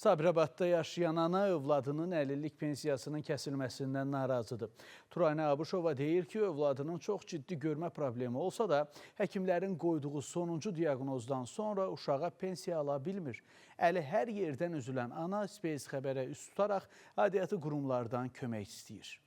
Sabirabadda yaşayan ana övladının əlillik pensiyasının kəsilməsindən narazıdır. Turanə Abuşova deyir ki, övladının çox ciddi görmə problemi olsa da, həkimlərin qoyduğu sonuncu diaqnozdan sonra uşağa pensiya ala bilmir. Əli hər yerdən üzülən ana Space xəbərə üst tutaraq aidiyyatı qurumlardan kömək istəyir.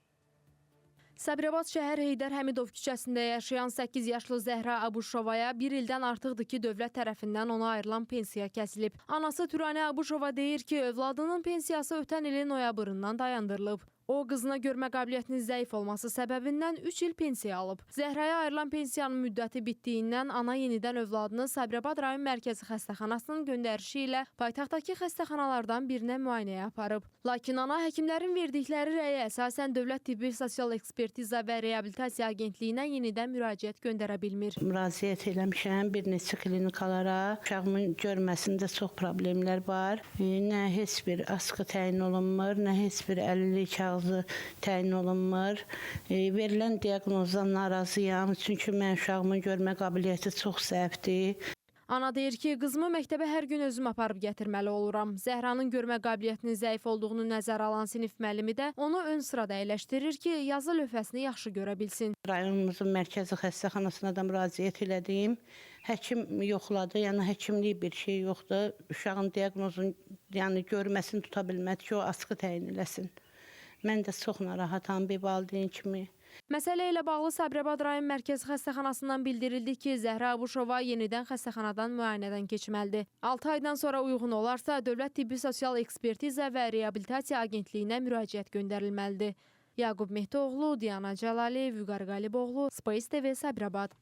Sabirabad şəhər Heydər Həmidov küçəsində yaşayan 8 yaşlı Zəhra Abuşovaya bir ildən artıqdır ki, dövlət tərəfindən ona ayrılan pensiya kəsilib. Anası Turanə Abuşova deyir ki, övladının pensiyası ötən ilin noyabrından dayandırılıb. O, qızına görmə qabiliyyətinin zəif olması səbəbindən 3 il pensiya alıb. Zəhraya ayrılan pensiyanın müddəti bitdiyindən ana yenidən övladını Sabirabad rayon mərkəzi xəstəxanasının göndərişi ilə paytaxtdakı xəstəxanalardan birinə müayinəyə aparıb. Lakin ana həkimlərin verdikləri rəyə əsasən Dövlət Tibbi Sosial Ekspertiza və Reabilitasiya Agentliyinə yenidən müraciət göndərə bilmir. Müraciət eləmişəm bir neçə klinikalara. Uşağımın görməsində çox problemlər var. Nə heç bir askı təyin olunmur, nə heç bir əlillik kağızı təyin olunmur. Verilən diaqnozdan narazıyam, çünki mən uşağımın görmə qabiliyyəti çox zəifdir. Ana deyir ki, qızımı məktəbə hər gün özüm aparıb gətirməli oluram. Zəhranın görmə qabiliyyətinin zəif olduğunu nəzərə alan sinif müəllimi də onu ön sırada əyləşdirir ki, yazı lövhəsini yaxşı görə bilsin. Rayonumuzun mərkəzi xəstəxanasına da müraciət elədim. Həkim yoxladı, yəni həkimlik bir şey yoxdur. Uşağın diaqnozunu, yəni görməsini tuta bilmədi ki, o askı təyin eləsin. Mən də çox narahatam bir valideyn kimi. Məsələ ilə bağlı Sabirabad rayon mərkəzi xəstəxanasından bildirildi ki, Zəhra Abuşova yenidən xəstəxanadan müayinədən keçməlidir. 6 aydan sonra uyğun olarsa, Dövlət Tibbi Sosial Ekspertiza və Reabilitasiya Agentliyinə müraciət göndərilməlidir. Yaqub Mehdioğlu, Diana Cəlali, Vüqar Qaliboğlu, Space TV, Sabirabad.